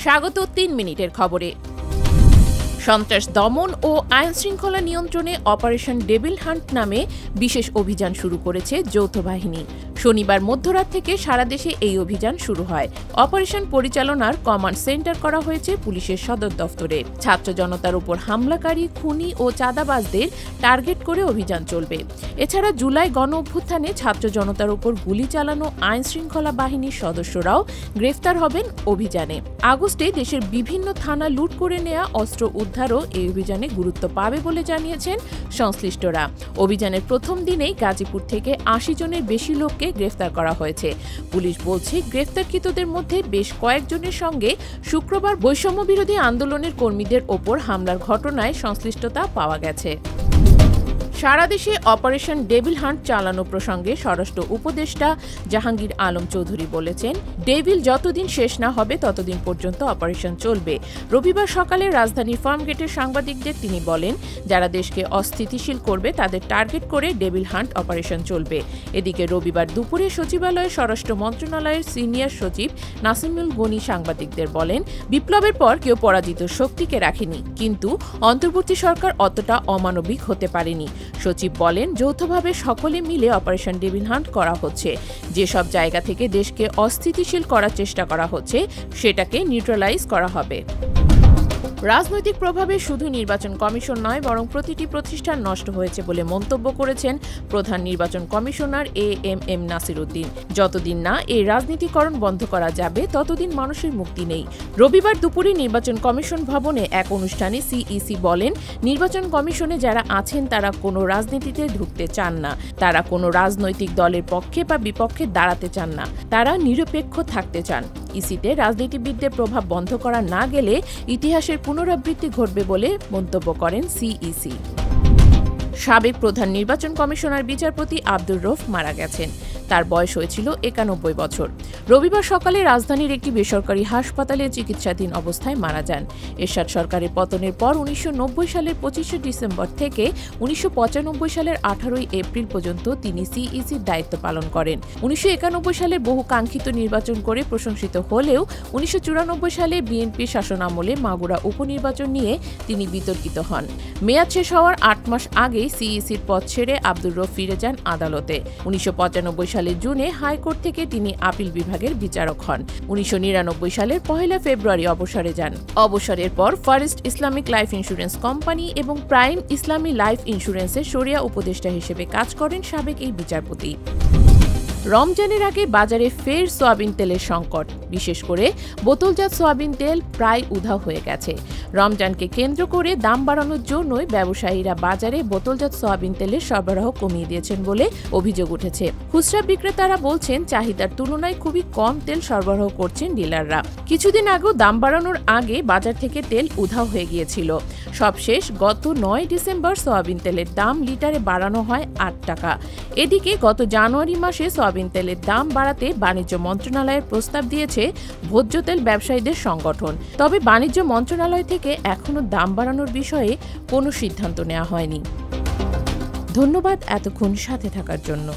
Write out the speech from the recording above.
স্বাগত ৩ মিনিটের খবরে। সন্ত্রাস দমন ও আইন শৃঙ্খলা নিয়ন্ত্রণে অপারেশন ডেভিল হান্ট নামে বিশেষ অভিযান শুরু করেছে যৌথ বাহিনী। শনিবার মধ্যরাত থেকে সারা দেশে এই অভিযান শুরু হয়। অপারেশন পরিচালনার কমান্ড সেন্টার করা হয়েছে পুলিশের সদর দফতরে। ছাত্র জনতার উপর হামলাকারী, খুনি ও চাঁদাবাজদের টার্গেট করে অভিযান চলবে। এছাড়া জুলাই গণ অভ্যুত্থানে ছাত্র জনতার উপর গুলি চালানো আইন শৃঙ্খলা বাহিনীর সদস্যরাও গ্রেফতার হবেন অভিযানে। আগস্টে দেশের বিভিন্ন থানা লুট করে নেওয়া অস্ত্র উদ্ধারও এই অভিযানে গুরুত্ব পাবে বলে জানিয়েছেন সংশ্লিষ্টরা। অভিযানের প্রথম দিনেই গাজীপুর থেকে ৮০ জনের বেশি লোককে গ্রেফতার করা হয়েছে। পুলিশ বলছে, গ্রেফতারকৃতদের মধ্যে বেশ কয়েকজনের সঙ্গে শুক্রবার বৈষম্য বিরোধী আন্দোলনের কর্মীদের ওপর হামলার ঘটনায় সংশ্লিষ্টতা পাওয়া গেছে। সারা দেশে অপারেশন ডেভিল হান্ট চালানো প্রসঙ্গে স্বরাষ্ট্র উপদেষ্টা জাহাঙ্গীর আলম চৌধুরী বলেছেন, ডেভিল যতদিন শেষ না হবে ততদিন পর্যন্ত অপারেশন চলবে। রবিবার সকালে রাজধানীর ফার্মগেটের সাংবাদিকদের তিনি বলেন, যারা দেশকে অস্থিতিশীল করবে তাদের টার্গেট করে ডেভিল হান্ট অপারেশন চলবে। এদিকে রবিবার দুপুরে সচিবালয়ে স্বরাষ্ট্র মন্ত্রণালয়ের সিনিয়র সচিব নাসিমুল গনি সাংবাদিকদের বলেন, বিপ্লবের পর কেউ পরাজিত শক্তিকে রাখেনি, কিন্তু অন্তর্বর্তী সরকার অতটা অমানবিক হতে পারেনি। সচিব বলেন, যৌথভাবে সকলে মিলে অপারেশন ডেভিল হান্ট করা হচ্ছে। যেসব জায়গা থেকে দেশকে অস্থিতিশীল করার চেষ্টা করা হচ্ছে সেটাকে নিউট্রালাইজ করা হবে। রাজনৈতিক প্রভাবে শুধু নির্বাচন কমিশন নয়, বরং প্রতিটি প্রতিষ্ঠান নষ্ট হয়েছে বলে মন্তব্য করেছেন প্রধান নির্বাচন কমিশনার এএমএম নাসির উদ্দিন। যতদিন না এই রাজনীতিকরণ বন্ধ করা যাবে ততদিন মানুষের মুক্তি নেই। রবিবার দুপুরে নির্বাচন কমিশন ভবনে এক অনুষ্ঠানে সিইসি বলেন, নির্বাচন কমিশনে যারা আছেন তারা কোনো রাজনীতিতে ঢুকতে চান না, তারা কোনো রাজনৈতিক দলের পক্ষে বা বিপক্ষে দাঁড়াতে চান না, তারা নিরপেক্ষ থাকতে চান। ইসিতে রাজনীতিবিদদের প্রভাব বন্ধ করা না গেলে ইতিহাসের পুনরাবৃত্তি ঘটবে বলে মন্তব্য করেন সিইসি। সাবেক প্রধান নির্বাচন কমিশনার বিচারপতি আব্দুর রউফ মারা গেছেন। তার বয়স হয়েছিল ৯১ বছর। রবিবার সকালে রাজধানীর একটি বেসরকারি হাসপাতালে চিকিৎসাধীন অবস্থায় মারা যান। এরশাদ সরকারের পতনের পর ১৯৯০ সালের ২৫ ডিসেম্বর থেকে ১৯৯৫ সালের ১৮ এপ্রিল পর্যন্ত তিনি সিইসির দায়িত্ব পালন করেন। ১৯৯১ সালে বহু কাঙ্ক্ষিত নির্বাচন করে প্রশংসিত হলেও ১৯৯৪ সালে বিএনপির শাসনামলে মাগুরা উপনির্বাচন নিয়ে তিনি বিতর্কিত হন। মেয়াদ শেষ হওয়ার ৮ মাস আগেই সিইসির পদ ছেড়ে আব্দুর রউফ ফিরে যান আদালতে। ১৯৯৫ সালের জুনে হাইকোর্ট থেকে তিনি আপিল বিভাগের বিচারক হন। ১৯৯৯ সালের ১ ফেব্রুয়ারি অবসরে যান। অবসরের পর forest Islamic life insurance company এবং প্রাইম ইসলামী লাইফ ইন্স্যুরেন্সের শরিয়া উপদেষ্টা হিসেবে কাজ করেন সাবেক এই বিচারপতি। রমজানের আগে বাজারে ফের সয়াবিন তেলের সংকট। বিশেষ করে বোতলজাত সয়াবিন তেল প্রায় উধাও হয়ে গেছে। রমজানকে কেন্দ্র করে দাম বাড়ানোর জন্যই ব্যবসায়ীরা বাজারে বোতলজাত সয়াবিন তেলের সরবরাহ কমিয়ে দিয়েছেন বলে অভিযোগ উঠেছে। খুচরা বিক্রেতারা বলছেন, চাহিদার তুলনায় খুবই কম তেল সরবরাহ করছেন ডিলাররা। কিছুদিন আগেও দাম বাড়ানোর আগে বাজার থেকে তেল উধাও হয়ে গিয়েছিল। সবশেষ গত ৯ ডিসেম্বর সয়াবিন তেলের দাম লিটারে বাড়ানো হয় ৮ টাকা। এদিকে গত জানুয়ারি মাসে সয়াবিন তেলের দাম বাড়াতে বাণিজ্য মন্ত্রণালয়ের প্রস্তাব দিয়েছে ভোজ্য তেল ব্যবসায়ীদের সংগঠন। তবে বাণিজ্য মন্ত্রণালয় থেকে এখনো দাম বাড়ানোর বিষয়ে কোনো সিদ্ধান্ত নেওয়া হয়নি। ধন্যবাদ এতক্ষণ সাথে থাকার জন্য।